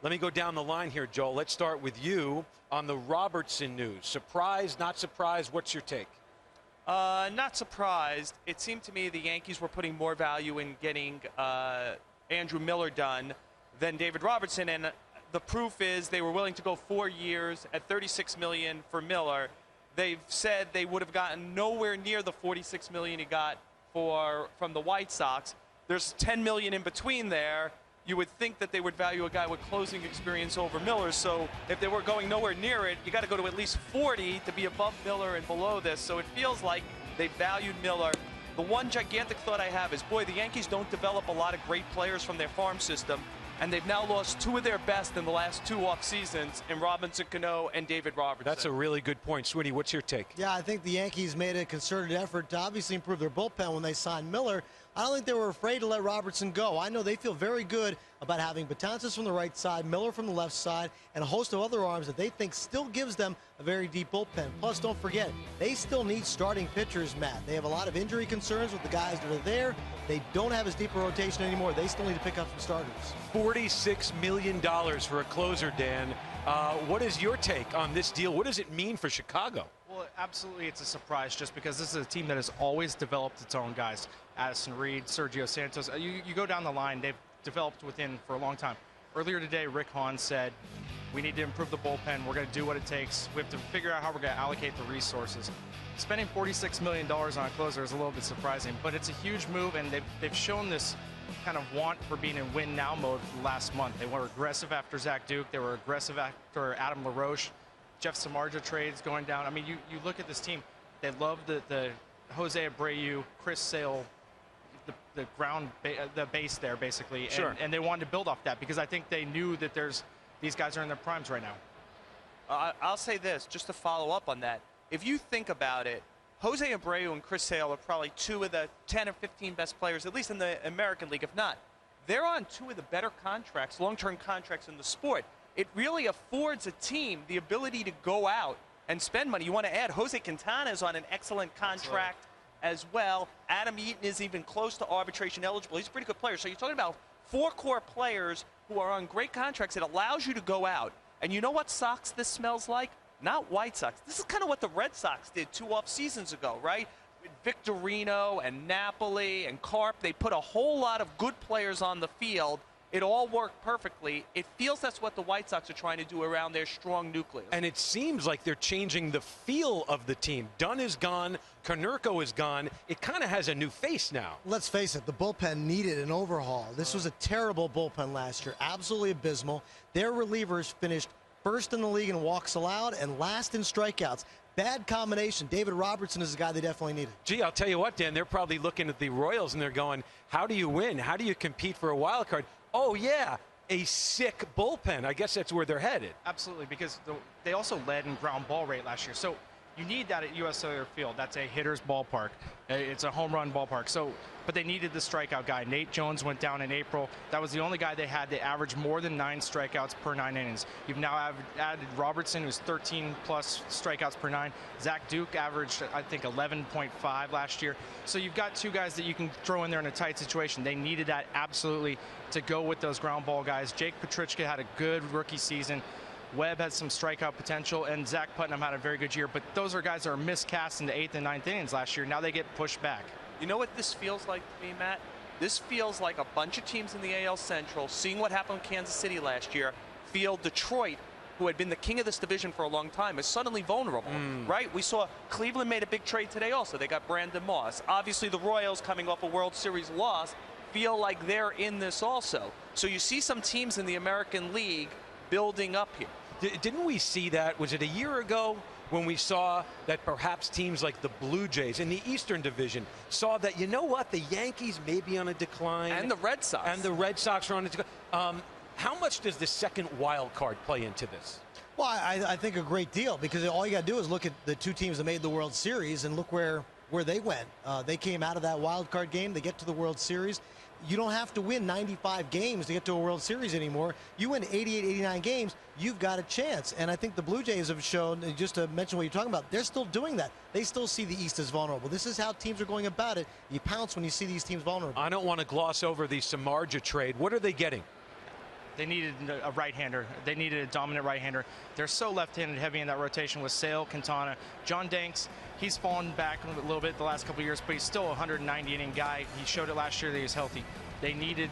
Let me go down the line here, Joel. Let's start with you on the Robertson news. Surprised, not surprised? What's your take? Not surprised. It seemed to me the Yankees were putting more value in getting Andrew Miller done than David Robertson, and the proof is they were willing to go 4 years at $36 million for Miller. They've said they would have gotten nowhere near the $46 million he got from the White Sox. There's $10 million in between there. You would think that they would value a guy with closing experience over Miller. So if they were going nowhere near it, you got to go to at least 40 to be above Miller and below this. So it feels like they valued Miller. The one gigantic thought I have is, boy, the Yankees don't develop a lot of great players from their farm system, and they've now lost 2 of their best in the last 2 off seasons in Robinson Cano and David Robertson. That's a really good point. Sweeney, what's your take? Yeah, I think the Yankees made a concerted effort to obviously improve their bullpen when they signed Miller. I don't think they were afraid to let Robertson go. I know they feel very good about having Betances from the right side, Miller from the left side, and a host of other arms that they think still gives them a very deep bullpen. Plus, don't forget, they still need starting pitchers, Matt. They have a lot of injury concerns with the guys that are there. They don't have as deep a rotation anymore. They still need to pick up some starters. $46 million for a closer, Dan. What is your take on this deal? What does it mean for Chicago? Well, absolutely it's a surprise just because this is a team that has always developed its own guys. Addison Reed, Sergio Santos. You go down the line, they've developed within for a long time. Earlier today, Rick Hahn said, we need to improve the bullpen. We're going to do what it takes. We have to figure out how we're going to allocate the resources. Spending $46 million on a closer is a little bit surprising, but it's a huge move, and they've shown this kind of want for being in win-now mode for the last month. They were aggressive after Zach Duke. They were aggressive after Adam LaRoche. Jeff Samardzija trades going down. I mean, you look at this team. They love the Jose Abreu, Chris Sale, the base there, basically. Sure. And they wanted to build off that because I think they knew that these guys are in their primes right now. I'll say this, just to follow up on that. If you think about it, Jose Abreu and Chris Sale are probably 2 of the 10 or 15 best players, at least in the American League. If not, they're on 2 of the better contracts, long-term contracts in the sport. It really affords a team the ability to go out and spend money. You want to add Jose Quintana is on an excellent contract as well. Adam Eaton is even close to arbitration eligible. He's a pretty good player. So you're talking about 4 core players who are on great contracts. It allows you to go out. And you know what Sox this smells like? Not White Sox. This is kind of what the Red Sox did 2 off seasons ago, right? Victorino and Napoli and Carp, they put a whole lot of good players on the field. It all worked perfectly. It feels that's what the White Sox are trying to do around their strong nucleus. And it seems like they're changing the feel of the team. Dunn is gone. Konerko is gone. It kind of has a new face now. Let's face it, the bullpen needed an overhaul. This was a terrible bullpen last year, absolutely abysmal. Their relievers finished first in the league in walks allowed and last in strikeouts. Bad combination. David Robertson is the guy they definitely needed. Gee, I'll tell you what, Dan, they're probably looking at the Royals and they're going, how do you win? How do you compete for a wild card? Oh, yeah, a sick bullpen. I guess that's where they're headed. Absolutely, because they also led in ground ball rate last year. So you need that at U.S. Cellular Field. That's a hitter's ballpark. It's a home run ballpark. But they needed the strikeout guy. Nate Jones went down in April. That was the only guy they had to average more than 9 strikeouts per 9 innings. You've now added Robertson, who's 13-plus strikeouts per 9. Zach Duke averaged, I think, 11.5 last year. So you've got 2 guys that you can throw in there in a tight situation. They needed that absolutely to go with those ground ball guys. Jake Petrichka had a good rookie season. Webb has some strikeout potential, and Zach Putnam had a very good year. But those are guys that are miscast in the 8th and 9th innings last year. Now they get pushed back. You know what this feels like to me, Matt? This feels like a bunch of teams in the AL Central, seeing what happened in Kansas City last year, feel Detroit, who had been the king of this division for a long time, is suddenly vulnerable, right? We saw Cleveland made a big trade today also. They got Brandon Moss. Obviously, the Royals, coming off a World Series loss, feel like they're in this also. So you see some teams in the American League building up here. Didn't we see that? Was it a year ago when we saw that perhaps teams like the Blue Jays in the Eastern Division saw that, you know what, the Yankees may be on a decline. And the Red Sox. And the Red Sox are on a decline. How much does the second wild card play into this? Well, I think a great deal, because all you got to do is look at the 2 teams that made the World Series and look where they went. They came out of that wild card game. They get to the World Series. You don't have to win 95 games to get to a World Series anymore. You win 88, 89 games, you've got a chance. And I think the Blue Jays have shown, just to mention what you're talking about, they're still doing that. They still see the East as vulnerable. This is how teams are going about it. You pounce when you see these teams vulnerable. I don't want to gloss over the Samardzija trade. What are they getting? They needed a right-hander. They needed a dominant right-hander. They're so left-handed heavy in that rotation with Sale, Quintana. John Danks, he's fallen back a little bit the last couple of years, but he's still a 190-inning guy. He showed it last year that he was healthy. They needed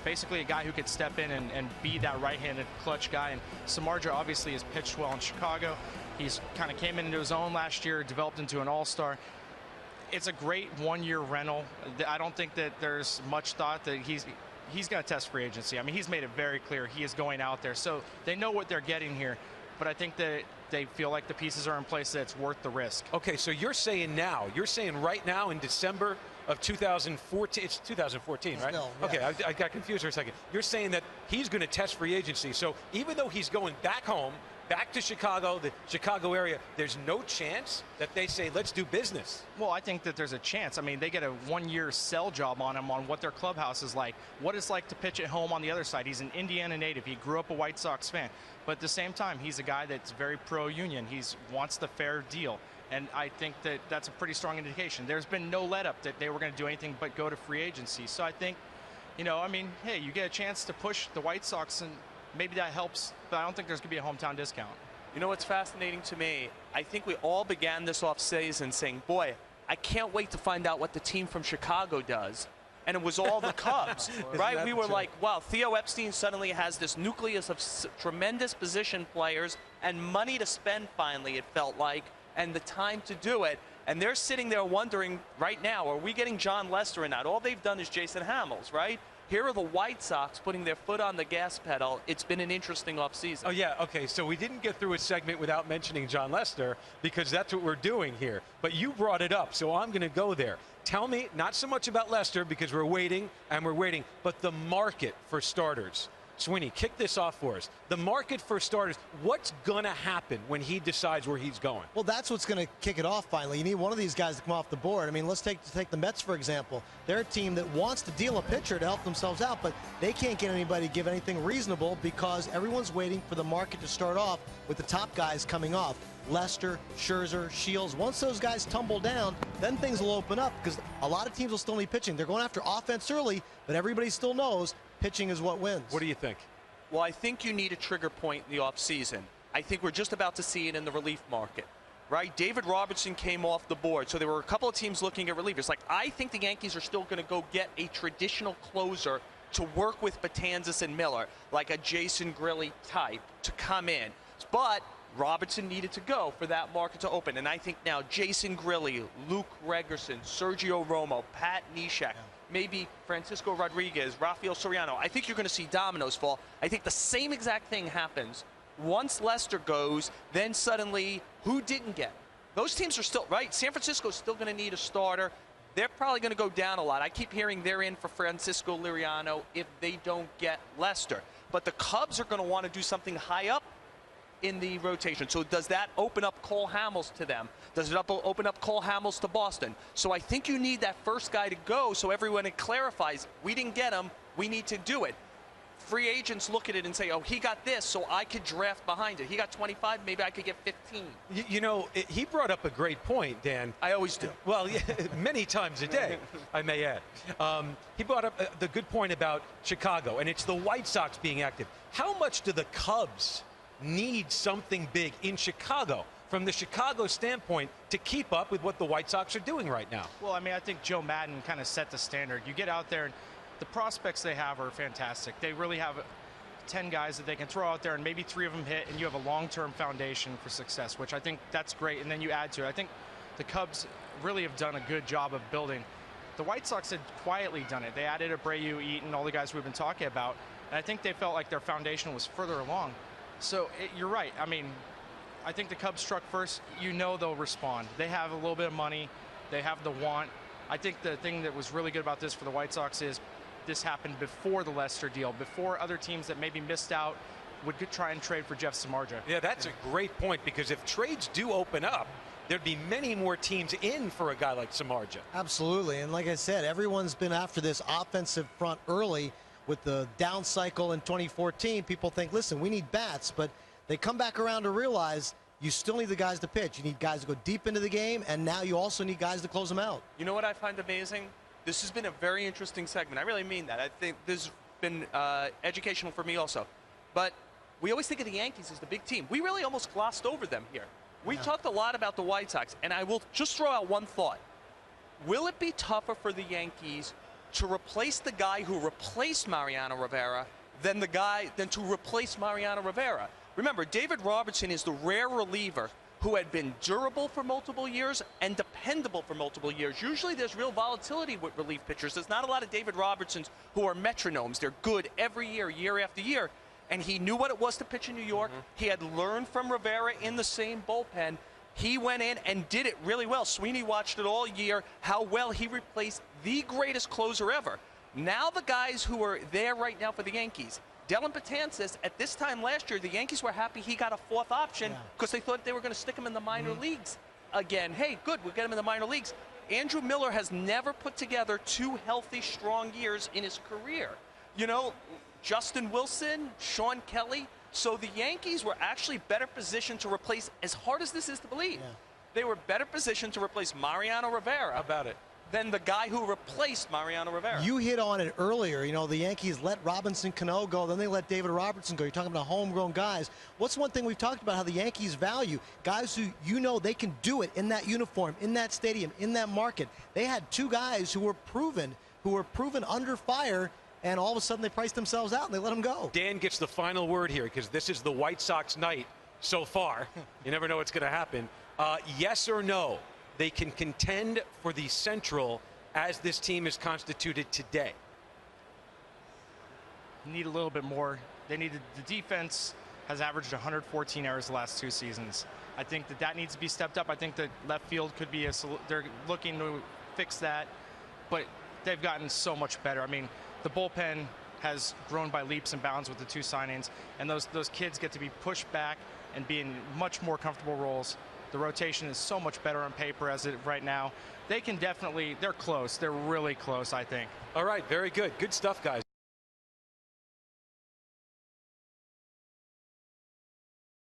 basically a guy who could step in and be that right-handed clutch guy. And Samardzija obviously has pitched well in Chicago. He's kind of came into his own last year, developed into an all-star. It's a great one-year rental. I don't think that there's much thought that he's going to test free agency. I mean, he's made it very clear he is going out there. So they know what they're getting here. But I think that they feel like the pieces are in place that it's worth the risk. Okay, so you're saying right now in December of 2014, it's 2014, right? Still, yeah. Okay, I got confused for a second. You're saying that he's going to test free agency. So even though he's going back home, back to Chicago, the Chicago area, there's no chance that they say, let's do business. Well, I think that there's a chance. I mean, they get a one-year sell job on him on what their clubhouse is like, what it's like to pitch at home on the other side. He's an Indiana native. He grew up a White Sox fan. But at the same time, he's a guy that's very pro-union. He wants the fair deal. And I think that that's a pretty strong indication. There's been no let-up that they were going to do anything but go to free agency. So I think, I mean, hey, you get a chance to push the White Sox, and maybe that helps, but I don't think there's going to be a hometown discount. You know what's fascinating to me? I think we all began this offseason saying, boy, I can't wait to find out what the team from Chicago does. And it was all the Cubs, right? We were like, wow, Theo Epstein suddenly has this nucleus of tremendous position players and money to spend finally, it felt like, and the time to do it. And they're sitting there wondering right now, are we getting John Lester in that? All they've done is Jason Hamels, right? Here are the White Sox putting their foot on the gas pedal. It's been an interesting offseason. Oh, yeah, okay, so we didn't get through a segment without mentioning John Lester because that's what we're doing here. But you brought it up, so I'm going to go there. Tell me, not so much about Lester because we're waiting, but the market for starters. Sweeney, kick this off for us. The market for starters, what's going to happen when he decides where he's going? Well, that's what's going to kick it off finally. You need one of these guys to come off the board. I mean, let's take the Mets, for example. They're a team that wants to deal a pitcher to help themselves out, but they can't get anybody to give anything reasonable because everyone's waiting for the market to start off with the top guys coming off. Lester, Scherzer, Shields. Once those guys tumble down, then things will open up because a lot of teams will still need pitching. They're going after offense early, but everybody still knows pitching is what wins. What do you think? Well, I think you need a trigger point in the offseason. I think we're just about to see it in the relief market, right? David Robertson came off the board, so there were a couple of teams looking at relievers. Like, I think the Yankees are still going to go get a traditional closer to work with Betances and Miller, like a Jason Grilli type to come in. But Robertson needed to go for that market to open. And I think now Jason Grilli, Luke Gregerson, Sergio Romo, Pat Neshek, maybe Francisco Rodriguez, Rafael Soriano. I think you're going to see dominoes fall. I think the same exact thing happens once Lester goes, then suddenly who didn't get? Those teams are still, right? San Francisco's still going to need a starter. They're probably going to go down a lot. I keep hearing they're in for Francisco Liriano if they don't get Lester. But the Cubs are going to want to do something high up in the rotation. So does that open up Cole Hamels to them? Does it open up Cole Hamels to Boston? So I think you need that first guy to go so everyone clarifies, we didn't get him, we need to do it. Free agents look at it and say, oh, he got this, so I could draft behind it. He got 25, maybe I could get 15. He brought up a great point, Dan. I always do. Well, yeah, many times a day, I may add. He brought up the good point about Chicago, and it's the White Sox being active. How much do the Cubs need something big in Chicago from the Chicago standpoint to keep up with what the White Sox are doing right now? Well, I mean, I think Joe Madden kind of set the standard. You get out there and the prospects they have are fantastic. They really have 10 guys that they can throw out there and maybe 3 of them hit, and you have a long-term foundation for success, which I think that's great. And then you add to it. I think the Cubs really have done a good job of building. The White Sox had quietly done it. They added Abreu, Eaton, all the guys we've been talking about, and I think they felt like their foundation was further along. So you're right. I mean, I think the Cubs struck first. They'll respond. They have a little bit of money. They have the want. I think the thing that was really good about this for the White Sox is this happened before the Lester deal, before other teams that maybe missed out would try and trade for Jeff Samardzija. Yeah, that's a great point, because if trades do open up, there'd be many more teams in for a guy like Samardzija. Absolutely. And like I said, everyone's been after this offensive front early. With the down cycle in 2014, people think, listen, we need bats, but they come back around to realize you still need the guys to pitch. You need guys to go deep into the game, and now you also need guys to close them out. You know what I find amazing? This has been a very interesting segment. I really mean that. I think there's been educational for me also. But we always think of the Yankees as the big team. We really almost glossed over them here. We talked a lot about the White Sox, and I will just throw out one thought. Will it be tougher for the Yankees to replace the guy who replaced Mariano Rivera than to replace Mariano Rivera? Remember, David Robertson is the rare reliever who had been durable for multiple years and dependable for multiple years. Usually there's real volatility with relief pitchers. There's not a lot of David Robertsons who are metronomes. They're good every year, year after year. And he knew what it was to pitch in New York. He had learned from Rivera in the same bullpen. He went in and did it really well. Sweeney watched it all year, how well he replaced the greatest closer ever. Now the guys who are there right now for the Yankees, Dellin Betances, at this time last year, the Yankees were happy he got a fourth option because they thought they were going to stick him in the minor leagues again. Hey, good, we'll get him in the minor leagues. Andrew Miller has never put together 2 healthy, strong years in his career. You know, Justin Wilson, Sean Kelly. So the Yankees were actually better positioned to replace, as hard as this is to believe, they were better positioned to replace Mariano Rivera. How about it? Than the guy who replaced Mariano Rivera. You hit on it earlier. You know, the Yankees let Robinson Cano go, then they let David Robertson go. You're talking about homegrown guys. What's one thing we've talked about how the Yankees value? Guys who, you know, they can do it in that uniform, in that stadium, in that market. They had 2 guys who were proven under fire, and all of a sudden they priced themselves out and they let them go. Dan gets the final word here because this is the White Sox night so far. You never know what's going to happen. Yes or no? They can contend for the Central as this team is constituted today. Need a little bit more. They need the defense has averaged 114 errors the last 2 seasons. I think that needs to be stepped up. I think that left field could be they're looking to fix that, but they've gotten so much better. I mean, the bullpen has grown by leaps and bounds with the 2 signings, and those kids get to be pushed back and be in much more comfortable roles. The rotation is so much better on paper as it right now. They can definitely, they're close. They're really close, I think. All right, very good. Good stuff, guys.